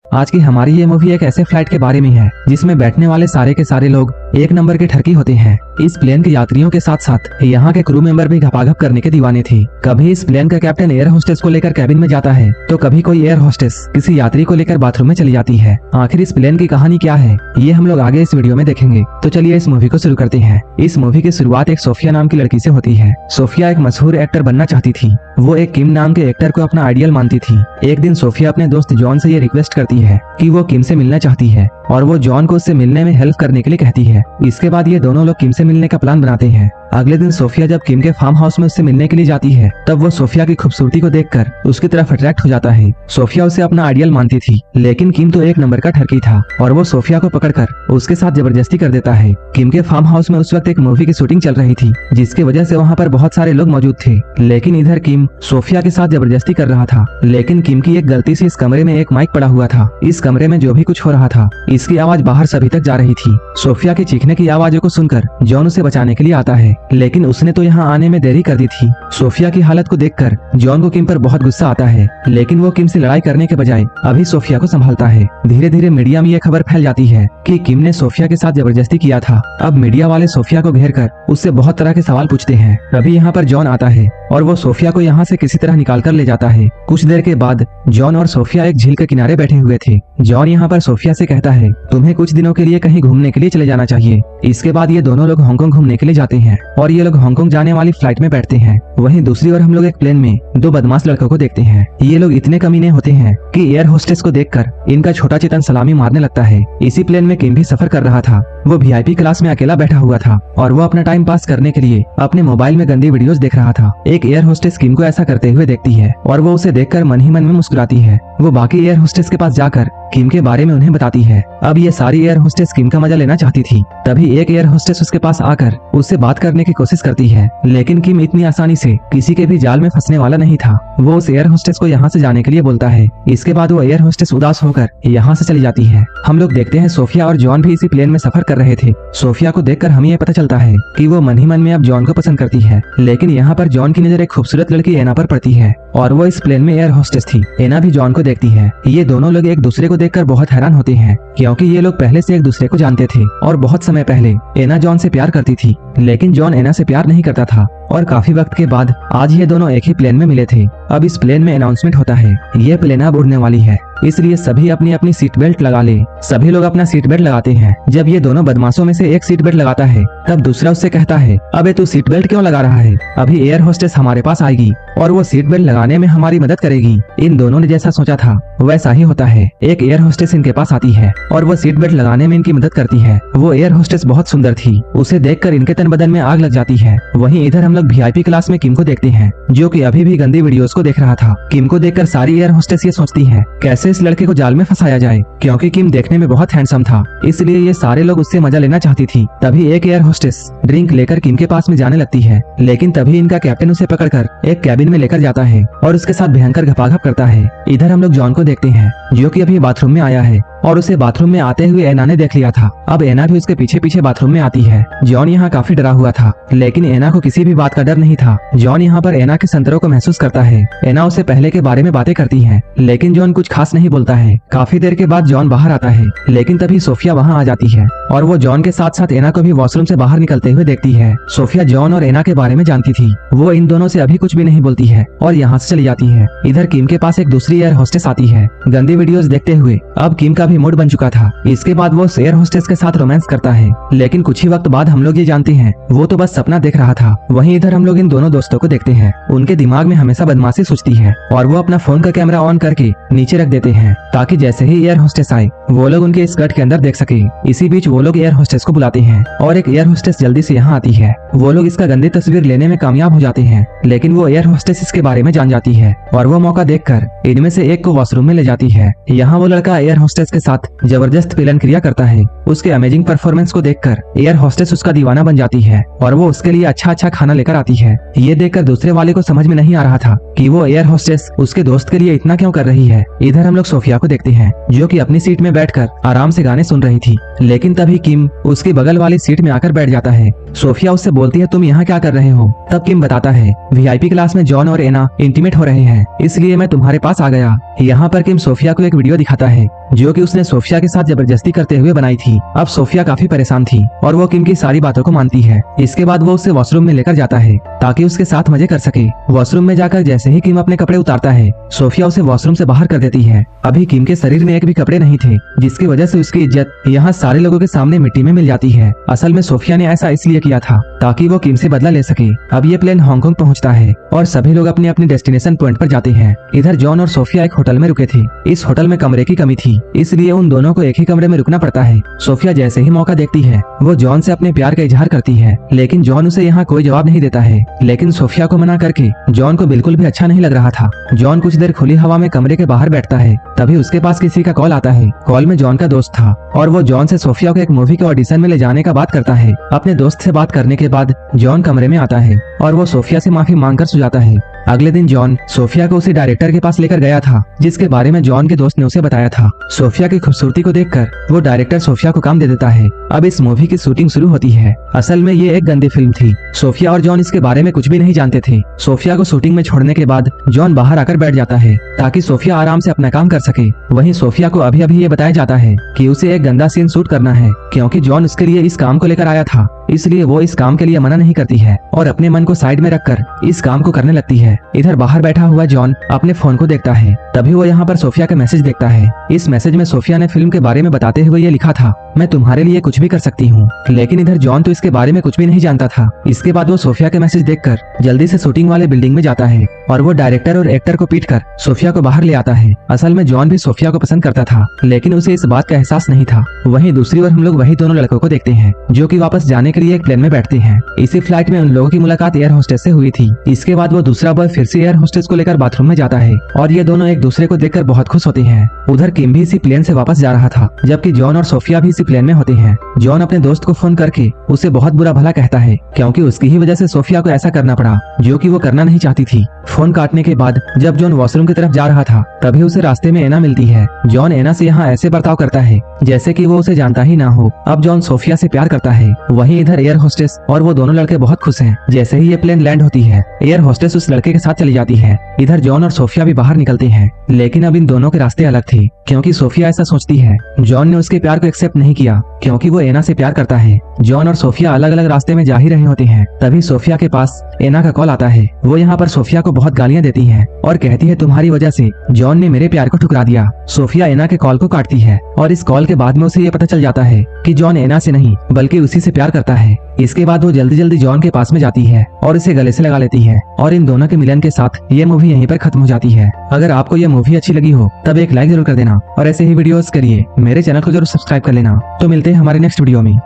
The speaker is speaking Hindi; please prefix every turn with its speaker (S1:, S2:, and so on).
S1: आज की हमारी ये मूवी एक ऐसे फ्लाइट के बारे में है जिसमें बैठने वाले सारे के सारे लोग एक नंबर के ठरकी होते हैं। इस प्लेन के यात्रियों के साथ साथ यहाँ के क्रू मेंबर भी घपाघप करने के दीवाने थे। कभी इस प्लेन का कैप्टन एयर होस्टेस को लेकर कैबिन में जाता है तो कभी कोई एयर होस्टेस किसी यात्री को लेकर बाथरूम में चली जाती है। आखिर इस प्लेन की कहानी क्या है ये हम लोग आगे इस वीडियो में देखेंगे। तो चलिए इस मूवी को शुरू करते हैं। इस मूवी की शुरुआत एक सोफिया नाम की लड़की से होती है। सोफिया एक मशहूर एक्टर बनना चाहती थी। वो एक किम नाम के एक्टर को अपना आइडियल मानती थी। एक दिन सोफिया अपने दोस्त जॉन से ये रिक्वेस्ट करती है कि वो किम से मिलना चाहती है और वो जॉन को उससे मिलने में हेल्प करने के लिए कहती है। इसके बाद ये दोनों लोग किम से मिलने का प्लान बनाते हैं। अगले दिन सोफिया जब किम के फार्म हाउस में उससे मिलने के लिए जाती है तब वो सोफिया की खूबसूरती को देखकर उसकी तरफ अट्रैक्ट हो जाता है। सोफिया उसे अपना आइडियल मानती थी लेकिन किम तो एक नंबर का ठरकी था और वो सोफिया को पकड़कर उसके साथ जबरदस्ती कर देता है। किम के फार्म हाउस में उस वक्त एक मूवी की शूटिंग चल रही थी जिसकी वजह से वहाँ पर बहुत सारे लोग मौजूद थे। लेकिन इधर किम सोफिया के साथ जबरदस्ती कर रहा था। लेकिन किम की एक गलती से इस कमरे में एक माइक पड़ा हुआ था। इस कमरे में जो भी कुछ हो रहा था इसकी आवाज बाहर सभी तक जा रही थी। सोफिया के चीखने की आवाजों को सुनकर जॉन उसे बचाने के लिए आता है लेकिन उसने तो यहाँ आने में देरी कर दी थी। सोफिया की हालत को देखकर जॉन को किम पर बहुत गुस्सा आता है लेकिन वो किम से लड़ाई करने के बजाय अभी सोफिया को संभालता है। धीरे धीरे मीडिया में ये खबर फैल जाती है कि किम ने सोफिया के साथ जबरदस्ती किया था। अब मीडिया वाले सोफिया को घेर कर उससे बहुत तरह के सवाल पूछते हैं। तभी यहाँ पर जॉन आता है और वो सोफिया को यहाँ से किसी तरह निकाल कर ले जाता है। कुछ देर के बाद जॉन और सोफिया एक झील के किनारे बैठे हुए थे। जॉन यहाँ पर सोफिया से कहता है तुम्हें कुछ दिनों के लिए कहीं घूमने के लिए चले जाना चाहिए। इसके बाद ये दोनों लोग हांगकांग घूमने के लिए जाते हैं और ये लोग हांगकांग जाने वाली फ्लाइट में बैठते हैं। वहीं दूसरी ओर हम लोग एक प्लेन में दो बदमाश लड़कों को देखते हैं। ये लोग इतने कमीने होते हैं कि एयर होस्टेस को देखकर इनका छोटा चेतन सलामी मारने लगता है। इसी प्लेन में किम भी सफर कर रहा था। वो वीआईपी क्लास में अकेला बैठा हुआ था और वो अपना टाइम पास करने के लिए अपने मोबाइल में गंदी वीडियोस देख रहा था। एक एयर होस्टेस किम को ऐसा करते हुए देखती है और वो उसे देखकर मन ही मन में मुस्कुराती है। वो बाकी एयर होस्टेस के पास जाकर किम के बारे में उन्हें बताती है। अब ये सारी एयर होस्टेस किम का मजा लेना चाहती थी। तभी एक एयर होस्टेस उसके पास आकर उससे बात करने की कोशिश करती है लेकिन किम इतनी आसानी से किसी के भी जाल में फंसने वाला नहीं था। वो उस एयर होस्टेस को यहाँ से जाने के लिए बोलता है। इसके बाद वो एयर होस्टेस उदास होकर यहाँ से चली जाती है। हम लोग देखते हैं सोफिया और जॉन भी इसी प्लेन में सफर कर रहे थे। सोफिया को देखकर हमें यह पता चलता है कि वो मन ही मन में अब जॉन को पसंद करती है। लेकिन यहाँ पर जॉन की नजर एक खूबसूरत लड़की एना पर पड़ती है और वो इस प्लेन में एयर होस्टेस थी। एना भी जॉन को देखती है। ये दोनों लोग एक दूसरे को देखकर बहुत हैरान होते हैं क्योंकि ये लोग पहले से एक दूसरे को जानते थे और बहुत समय पहले एना जॉन से प्यार करती थी लेकिन जॉन एना से प्यार नहीं करता था। और काफी वक्त के बाद आज ये दोनों एक ही प्लेन में मिले थे। अब इस प्लेन में अनाउंसमेंट होता है ये प्लेन अब उड़ने वाली है इसलिए सभी अपनी अपनी सीट बेल्ट लगा ले। सभी लोग अपना सीट बेल्ट लगाते हैं। जब ये दोनों बदमाशों में से एक सीट बेल्ट लगाता है तब दूसरा उससे कहता है अबे तू सीट बेल्ट क्यों लगा रहा है? अभी एयर होस्टेस हमारे पास आएगी और वो सीट बेल्ट लगाने में हमारी मदद करेगी। इन दोनों ने जैसा सोचा था वैसा ही होता है। एक एयर होस्टेस इनके पास आती है और वो सीट बेल्ट लगाने में इनकी मदद करती है। वो एयर होस्टेस बहुत सुंदर थी। उसे देखकर इनके तन बदन में आग लग जाती है। वहीं इधर हम लोग वीआईपी क्लास में किम को देखते हैं जो कि अभी भी गंदी वीडियोस को देख रहा था। किम को देखकर सारी एयर होस्टेस ये सोचती है कैसे इस लड़के को जाल में फंसाया जाए क्योंकि किम देखने में बहुत हैंडसम था इसलिए ये सारे लोग उससे मजा लेना चाहती थी। तभी एक एयर होस्टेस ड्रिंक लेकर किम के पास में जाने लगती है लेकिन तभी इनका कैप्टन उसे पकड़कर एक कैबिन में लेकर जाता है और उसके साथ भयंकर घपाघप करता है। इधर हम लोग जॉन को देखते हैं जो कि अभी बाथरूम में आया है और उसे बाथरूम में आते हुए एना ने देख लिया था। अब एना भी उसके पीछे पीछे बाथरूम में आती है। जॉन यहाँ काफी डरा हुआ था लेकिन एना को किसी भी बात का डर नहीं था। जॉन यहाँ पर एना के संतरों को महसूस करता है। एना उसे पहले के बारे में बातें करती है लेकिन जॉन कुछ खास नहीं बोलता है। काफी देर के बाद जॉन बाहर आता है लेकिन तभी सोफिया वहाँ आ जाती है और वो जॉन के साथ साथ एना को भी वॉशरूम से बाहर निकलते हुए देखती है। सोफिया जॉन और एना के बारे में जानती थी। वो इन दोनों से अभी कुछ भी नहीं बोलती है और यहाँ से चली जाती है। इधर किम के पास एक दूसरी एयर होस्टेस आती है। गंदी वीडियोस देखते हुए अब किम का भी मूड बन चुका था। इसके बाद वो एयर होस्टेस के साथ रोमांस करता है लेकिन कुछ ही वक्त बाद हम लोग ये जानते हैं वो तो बस सपना देख रहा था। वहीं इधर हम लोग इन दोनों दोस्तों को देखते हैं। उनके दिमाग में हमेशा बदमाशी सोचती है और वो अपना फोन का कैमरा ऑन करके नीचे रख देते हैं ताकि जैसे ही एयर होस्टेस आए वो लोग उनके स्कर्ट के अंदर देख सके। इसी बीच वो लोग एयर होस्टेस को बुलाते हैं और एक एयर होस्टेस जल्दी से यहाँ आती है। वो लोग इसका गंदी तस्वीर लेने में कामयाब हो जाते हैं लेकिन वो एयर होस्टेस इसके बारे में जान जाती है और वो मौका देखकर इनमें से एक को वॉशरूम में ले जाती है। यहाँ वो लड़का एयर होस्टेस के साथ जबरदस्त पिलन क्रिया करता है। उसके अमेजिंग परफॉर्मेंस को देखकर एयर होस्टेस उसका दीवाना बन जाती है और वो उसके लिए अच्छा अच्छा खाना लेकर आती है। ये देखकर दूसरे वाले को समझ में नहीं आ रहा था कि वो एयर होस्टेस उसके दोस्त के लिए इतना क्यों कर रही है। इधर हम लोग सोफिया को देखते हैं जो कि अपनी सीट में बैठकर आराम से गाने सुन रही थी लेकिन तभी किम उसकी बगल वाली सीट में आकर बैठ जाता है। सोफिया उससे बोलती है तुम यहाँ क्या कर रहे हो। तब किम बताता है वीआईपी क्लास में जॉन और एना इंटीमेट हो रहे हैं, इसलिए मैं तुम्हारे पास आ गया। यहाँ पर किम सोफिया को एक वीडियो दिखाता है जो कि उसने सोफिया के साथ जबरदस्ती करते हुए बनाई थी। अब सोफिया काफी परेशान थी और वो किम की सारी बातों को मानती है। इसके बाद वो उसे वॉशरूम में लेकर जाता है ताकि उसके साथ मजे कर सके। वॉशरूम में जाकर जैसे ही किम अपने कपड़े उतारता है, सोफिया उसे वॉशरूम से बाहर कर देती है। अभी किम के शरीर में एक भी कपड़े नहीं थे, जिसकी वजह से उसकी इज्जत यहाँ सारे लोगों के सामने मिट्टी में मिल जाती है। असल में सोफिया ने ऐसा इसलिए किया था ताकि वो किम से बदला ले सके। अब ये प्लेन हांगकांग पहुंचता है और सभी लोग अपने अपने डेस्टिनेशन पॉइंट पर जाते हैं। इधर जॉन और सोफिया एक होटल में रुके थे। इस होटल में कमरे की कमी थी, इसलिए उन दोनों को एक ही कमरे में रुकना पड़ता है। सोफिया जैसे ही मौका देखती है वो जॉन से अपने प्यार का इजहार करती है, लेकिन जॉन उसे यहाँ कोई जवाब नहीं देता है। लेकिन सोफिया को मना करके जॉन को बिल्कुल भी अच्छा नहीं लग रहा था। जॉन कुछ देर खुली हवा में कमरे के बाहर बैठता है, तभी उसके पास किसी का कॉल आता है। कॉल में जॉन का दोस्त था और वो जॉन से सोफिया को एक मूवी के ऑडिशन में ले जाने का बात करता है। अपने दोस्त से बात करने के बाद जॉन कमरे में आता है और वो सोफिया से माफी मांगकर सो जाता है। अगले दिन जॉन सोफिया को उसी डायरेक्टर के पास लेकर गया था जिसके बारे में जॉन के दोस्त ने उसे बताया था। सोफिया की खूबसूरती को देखकर वो डायरेक्टर सोफिया को काम दे देता है। अब इस मूवी की शूटिंग शुरू होती है। असल में ये एक गंदी फिल्म थी। सोफिया और जॉन इसके बारे में कुछ भी नहीं जानते थे। सोफिया को शूटिंग में छोड़ने के बाद जॉन बाहर आकर बैठ जाता है ताकि सोफिया आराम से अपना काम कर सके। वहीं सोफिया को अभी अभी ये बताया जाता है कि उसे एक गंदा सीन शूट करना है, क्योंकि जॉन उसके लिए इस काम को लेकर आया था, इसलिए वो इस काम के लिए मना नहीं करती है और अपने मन को साइड में रखकर इस काम को करने लगती है। इधर बाहर बैठा हुआ जॉन अपने फोन को देखता है, तभी वो यहाँ पर सोफिया का मैसेज देखता है। इस मैसेज में सोफिया ने फिल्म के बारे में बताते हुए ये लिखा था, मैं तुम्हारे लिए कुछ भी कर सकती हूँ। लेकिन इधर जॉन तो इसके बारे में कुछ भी नहीं जानता था। इसके बाद वो सोफिया के मैसेज देखकर जल्दी से शूटिंग वाले बिल्डिंग में जाता है और वो डायरेक्टर और एक्टर को पीटकर सोफिया को बाहर ले आता है। असल में जॉन भी सोफिया को पसंद करता था, लेकिन उसे इस बात का एहसास नहीं था। वहीं दूसरी ओर हम लोग वही दोनों लड़कों को देखते हैं जो कि वापस जाने के लिए एक प्लेन में बैठते हैं। इसी फ्लाइट में उन लोगों की मुलाकात एयर होस्टेस से हुई थी। इसके बाद वो दूसरा बॉय फिर से एयर होस्टेस को लेकर बाथरूम में जाता है और ये दोनों एक दूसरे को देखकर बहुत खुश होते हैं। उधर किम भी इसी प्लेन से वापस जा रहा था, जबकि जॉन और सोफिया भी इसी प्लेन में होते हैं। जॉन अपने दोस्त को फोन करके उसे बहुत बुरा भला कहता है, क्योंकि उसकी ही वजह से सोफिया को ऐसा करना पड़ा जो कि वो करना नहीं चाहती थी। फोन काटने के बाद जब जॉन वॉशरूम की तरफ जा रहा था, तभी उसे रास्ते में एना मिलती है। जॉन एना से यहाँ ऐसे बर्ताव करता है जैसे कि वो उसे जानता ही ना हो। अब जॉन सोफिया से प्यार करता है। वहीं इधर एयर होस्टेस और वो दोनों लड़के बहुत खुश हैं। जैसे ही ये प्लेन लैंड होती है, एयर होस्टेस उस लड़के के साथ चली जाती है। इधर जॉन और सोफिया भी बाहर निकलते हैं, लेकिन अब इन दोनों के रास्ते अलग थे, क्योंकि सोफिया ऐसा सोचती है जॉन ने उसके प्यार को एक्सेप्ट नहीं किया, क्योंकि वो एना से प्यार करता है। जॉन और सोफिया अलग अलग रास्ते में जा ही रहे होते हैं, तभी सोफिया के पास एना का कॉल आता है। वो यहाँ पर सोफिया को बहुत गालियाँ देती है और कहती है तुम्हारी वजह से जॉन ने मेरे प्यार को ठुकरा दिया। सोफिया एना के कॉल को काटती है और इस कॉल के बाद में उसे ये पता चल जाता है कि जॉन एना से नहीं बल्कि उसी से प्यार करता है। इसके बाद वो जल्दी जल्दी जॉन के पास में जाती है और इसे गले से लगा लेती है और इन दोनों के मिलन के साथ ये मूवी यहीं पर खत्म हो जाती है। अगर आपको ये मूवी अच्छी लगी हो तब एक लाइक जरूर कर देना और ऐसे ही वीडियोस के लिए मेरे चैनल को जरूर सब्सक्राइब कर लेना। तो मिलते हैं हमारे नेक्स्ट वीडियो में।